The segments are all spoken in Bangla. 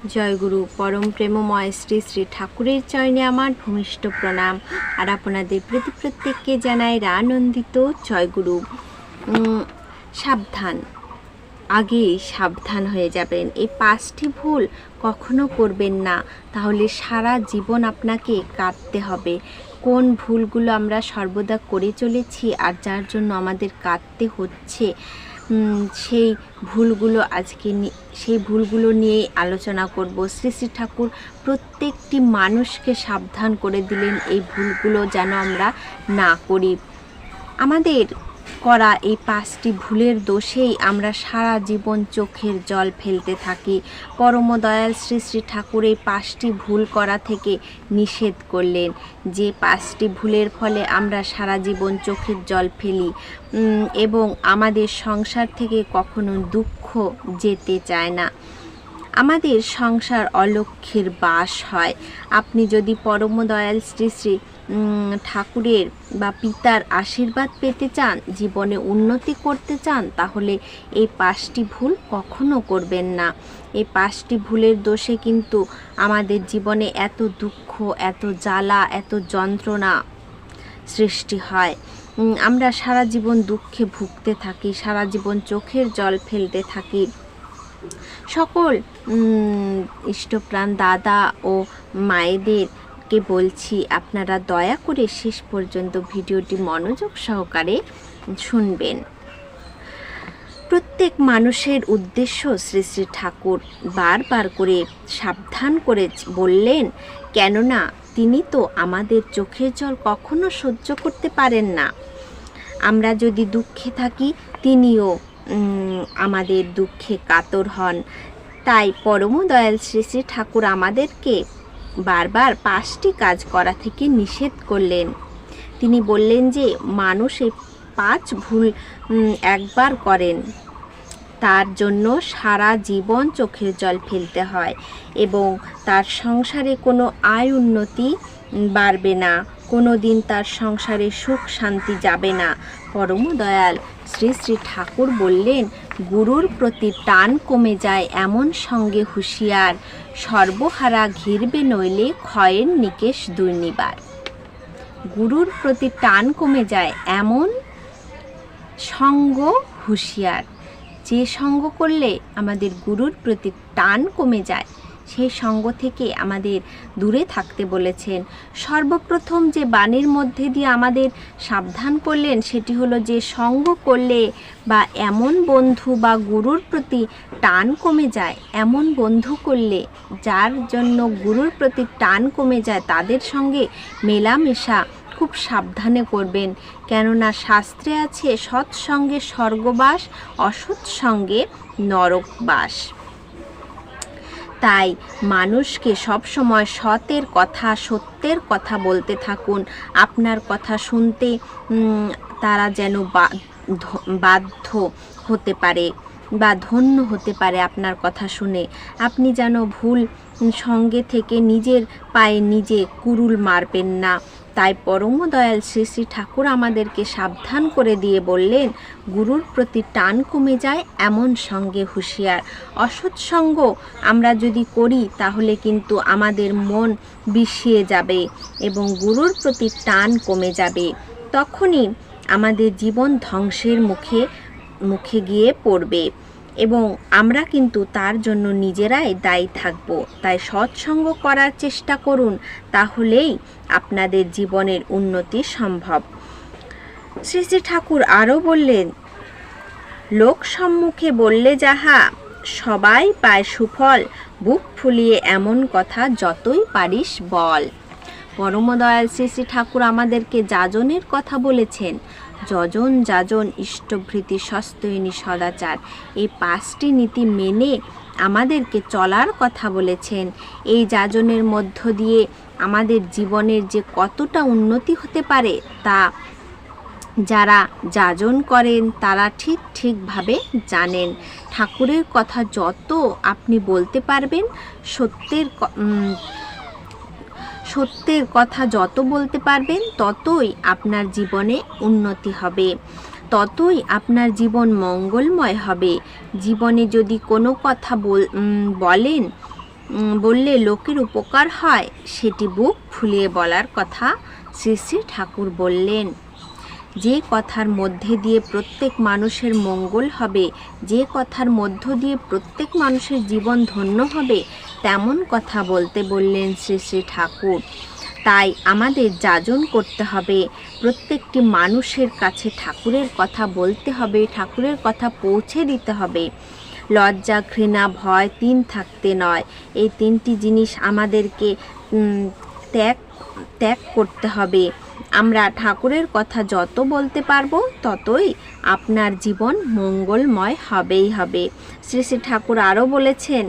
জয়গুরু পরম প্রেমময় শ্রী শ্রী ঠাকুরের চরণে আমার ভূমিষ্ঠ প্রণাম। আর আপনাদের প্রতি প্রত্যেককে জানাই আনন্দিত জয়গুরু। সাবধান, আগে সাবধান হয়ে যাবেন। এই 5টি ভুল কখনো করবেন না, তাহলে সারা জীবন আপনাকে কাটতে হবে। কোন ভুলগুলো আমরা সর্বদা করে চলেছি আর যার জন্য আমাদের কাটতে হচ্ছে, সেই ভুলগুলো নিয়েই আলোচনা করব। শ্রী শ্রী ঠাকুর প্রত্যেকটি মানুষকে সাবধান করে দিলেন এই ভুলগুলো যেন আমরা না করি। আমাদের করা এই 5টি ভুলের দোষেই আমরা সারা জীবন চোখের জল ফেলতে থাকি। পরম দয়াল শ্রী শ্রী ঠাকুর এই 5টি ভুল করা থেকে নিষেধ করলেন, যে 5টি ভুলের ফলে আমরা সারা জীবন চোখের জল ফেলি এবং আমাদের সংসার থেকে কখনো দুঃখ যেতে চায় না। আমাদের সংসার অলক্ষ্যের বাস হয়। আপনি যদি পরম দয়াল শ্রী শ্রী ঠাকুরের বা পিতার আশীর্বাদ পেতে চান, জীবনে উন্নতি করতে চান, তাহলে এই 5টি ভুল কখনো করবেন না। এই 5টি ভুলের দোষে কিন্তু আমাদের জীবনে এত দুঃখ, এত জ্বালা, এত যন্ত্রণা সৃষ্টি হয়। আমরা সারা জীবন দুঃখে ভুগতে থাকি, সারা জীবন চোখের জল ফেলতে থাকি। সকল ইষ্টপ্রাণ দাদা ও মায়েদেরকে বলছি, আপনারা দয়া করে শেষ পর্যন্ত ভিডিওটি মনোযোগ সহকারে শুনবেন। প্রত্যেক মানুষের উদ্দেশ্য শ্রী শ্রী ঠাকুর বারবার করে সাবধান করে বললেন, কেননা তিনি তো আমাদের চোখের জল কখনো সহ্য করতে পারেন না। আমরা যদি দুঃখে থাকি, তিনিও আমাদের দুঃখে কাতর হন। তাই পরম দয়াল শ্রী শ্রী ঠাকুর আমাদেরকে বারবার 5টি কাজ করা থেকে নিষেধ করলেন। তিনি বললেন যে মানুষ এই 5 ভুল একবার করেন, তার জন্য সারা জীবন চোখের জল ফেলতে হয় এবং তার সংসারে কোনো আয় উন্নতি বাড়বে না, কোনো দিন তার সংসারে সুখ শান্তি যাবে না। পরম দয়াল শ্রী শ্রী ঠাকুর বললেন, গুরুর প্রতি টান কমে যায় এমন সঙ্গে হুঁশিয়ার, সর্বহারা ঘিরবে নইলে ক্ষয়ের নিকেশ দুর্নিবার। গুরুর প্রতি টান কমে যায় এমন সঙ্গ হুঁশিয়ার। যে সঙ্গ করলে আমাদের গুরুর প্রতি টান কমে যায়, সেই সঙ্গ থেকে আমাদের দূরে থাকতে বলেছেন। সর্বপ্রথম যে বাণীর মধ্যে দিয়ে আমাদের সাবধান করলেন, সেটি হলো যে সঙ্গ করলে বা এমন বন্ধু বা গুরুর প্রতি টান কমে যায়, এমন বন্ধু করলে যার জন্য গুরুর প্রতি টান কমে যায়, তাদের সঙ্গে মেলামেশা খুব সাবধানে করবেন। কেননা শাস্ত্রে আছে, সৎসঙ্গে স্বর্গবাস, অসৎ সঙ্গে নরকবাস। তাই মানুষকে সবসময় সতের কথা, সত্যের কথা বলতে থাকুন। আপনার কথা শুনতে তারা যেন বাধ্য হতে পারে বা ধন্য হতে পারে আপনার কথা শুনে। আপনি যেন ভুল সঙ্গে থেকে নিজের পায়ে নিজে কুড়ুল মারবেন না। তাই পরম দয়াল শ্রী শ্রী ঠাকুর আমাদেরকে সাবধান করে দিয়ে বললেন, গুরুর প্রতি টান কমে যায় এমন সঙ্গে হুঁশিয়ার। অসৎ সঙ্গ আমরা যদি করি, তাহলে কিন্তু আমাদের মন বিষিয়ে যাবে এবং গুরুর প্রতি টান কমে যাবে। তখনই আমাদের জীবন ধ্বংসের মুখে গিয়ে পড়বে এবং আমরা কিন্তু তার জন্য নিজেরাই দায়ী থাকব। তাই সৎসঙ্গ করার চেষ্টা করুন, তাহলেই আপনাদের জীবনের উন্নতি সম্ভব। শ্রী শ্রী ঠাকুর আরও বললেন, লোক সম্মুখে বললে যাহা সবাই পায় সুফল, বুক ফুলিয়ে এমন কথা যতই পারিস বল। পরম দয়াল শ্রী শ্রী ঠাকুর আমাদেরকে যাজনের কথা বলেছেন। যজন যাজন ইষ্টভৃতি সস্তয়িনী সদাচার, এই 5টি নীতি মেনে আমাদেরকে চলার কথা বলেছেন। এই যাজনের মধ্য দিয়ে আমাদের জীবনের যে কতটা উন্নতি হতে পারে, তা যারা যাজন করেন তারা ঠিকভাবে জানেন। ঠাকুরের কথা যত আপনি বলতে পারবেন, সত্যের কথা যত বলতে পারবেন, ততই আপনার জীবনে উন্নতি হবে, ততই আপনার জীবন মঙ্গলময় হবে। জীবনে যদি কোনো কথা বলেন বললে লোকের উপকার হয়, সেটি বুক ফুলিয়ে বলার কথা শ্রী শ্রী ঠাকুর বললেন। যে কথার মধ্যে দিয়ে প্রত্যেক মানুষের মঙ্গল হবে, যে কথার মধ্য দিয়ে প্রত্যেক মানুষের জীবন ধন্য হবে, তেমন কথা বলতে বললেন শ্রী শ্রী ঠাকুর। তাই আমাদের যাজন করতে হবে, প্রত্যেকটি মানুষের কাছে ঠাকুরের কথা বলতে হবে, ঠাকুরের কথা পৌঁছে দিতে হবে। লজ্জা, ঘৃণা, ভয় তিন থাকতে নয়, এই তিনটি জিনিস আমাদেরকে ত্যাগ করতে হবে। আমরা ঠাকুরের কথা যত বলতে পারবো ততই আপনার জীবন মঙ্গলময় হবেই হবে। শ্রী শ্রী ঠাকুর আরও বলেছেন,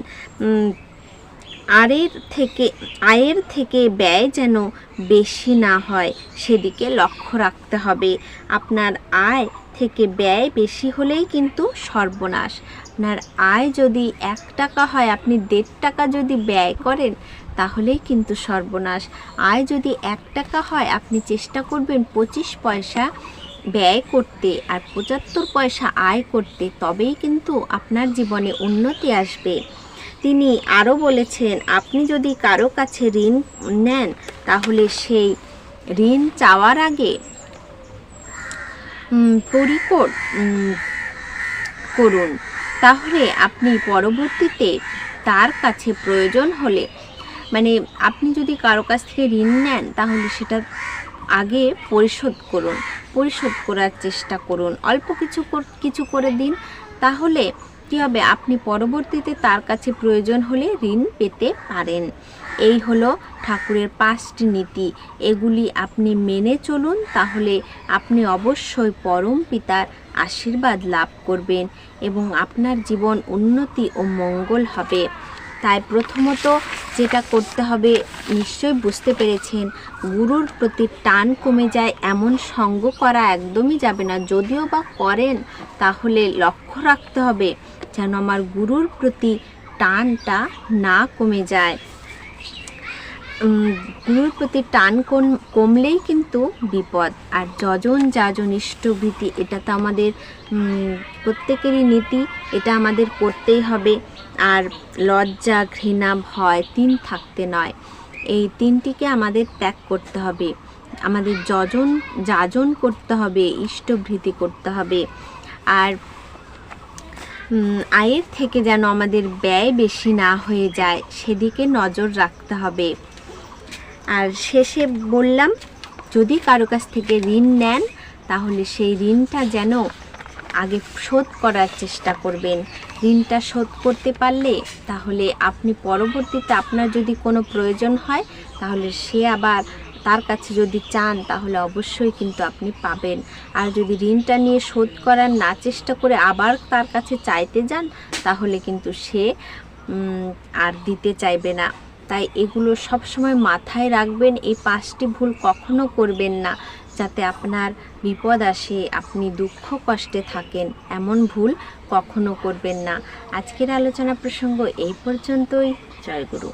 আয়ের থেকে ব্যয় যেন বেশি না হয় সেদিকে লক্ষ্য রাখতে হবে। আপনার আয় থেকে ব্যয় বেশি হলেই কিন্তু সর্বনাশ। আপনার আয় যদি 1 টাকা হয়, আপনি 1.5 টাকা যদি ব্যয় করেন তাহলেই কিন্তু সর্বনাশ। আয় যদি 1 টাকা হয়, আপনি চেষ্টা করবেন 25 পয়সা ব্যয় করতে আর 75 পয়সা আয় করতে, তবেই কিন্তু আপনার জীবনে উন্নতি আসবে। তিনি আরও বলেছেন, আপনি যদি কারো কাছে ঋণ নেন তাহলে সেই ঋণ চাওয়ার আগে পরিশোধ করুন, তাহলে আপনি পরবর্তীতে তার কাছে প্রয়োজন হলে, আপনি যদি কারো কাছ থেকে ঋণ নেন তাহলে সেটা আগে পরিশোধ করুন, পরিশোধ করার চেষ্টা করুন, অল্প কিছু করে দিন, তাহলে কী হবে, আপনি পরবর্তীতে তার কাছে প্রয়োজন হলে ঋণ পেতে পারেন। এই হলো ঠাকুরের 5টি নীতি, এগুলি আপনি মেনে চলুন, তাহলে আপনি অবশ্যই পরম পিতার আশীর্বাদ লাভ করবেন এবং আপনার জীবন উন্নতি ও মঙ্গল হবে। তাই প্রথমত যেটা করতে হবে, নিশ্চয়ই বুঝতে পেরেছেন, গুরুর প্রতি টান কমে যায় এমন সঙ্গ করা একদমই যাবে না। যদিও বা করেন তাহলে লক্ষ্য রাখতে হবে যেন আমার গুরুর প্রতি টানটা না কমে যায়। গুরুর প্রতি টান কমলেই কিন্তু বিপদ। আর যজন যাজন ইষ্টভীতি, এটা তো আমাদের প্রত্যেকেরই নীতি, এটা আমাদের করতেই হবে। আর লজ্জা, ঘৃণা, ভয় 3 থাকতে নয়, এই 3টিকে আমাদের ত্যাগ করতে হবে। আমাদের যাজন করতে হবে, ইষ্টভীতি করতে হবে। আর আয়ের থেকে যেন আমাদের ব্যয় বেশি না হয়ে যায় সেদিকে নজর রাখতে হবে। আর শেষে বললাম, যদি কারো কাছ থেকে ঋণ নেন তাহলে সেই ঋণটা যেন আগে শোধ করার চেষ্টা করবেন। ঋণটা শোধ করতে পারলে তাহলে আপনি পরবর্তীতে আপনার যদি কোনো প্রয়োজন হয় তাহলে সে আবার তার কাছে যদি চান তাহলে অবশ্যই কিন্তু আপনি পাবেন। আর যদি ঋণটা নিয়ে শোধ করার না চেষ্টা করে আবার তার কাছে চাইতে যান তাহলে কিন্তু সে আর দিতে চাইবে না। তাই এগুলো সব সময় মাথায় রাখবেন, এই 5টি ভুল কখনো করবেন না, যাতে আপনার বিপদ আসে, আপনি দুঃখ কষ্টে থাকেন, এমন ভুল কখনো করবেন না। আজকের আলোচনা প্রসঙ্গ এই পর্যন্তই। জয় গুরু।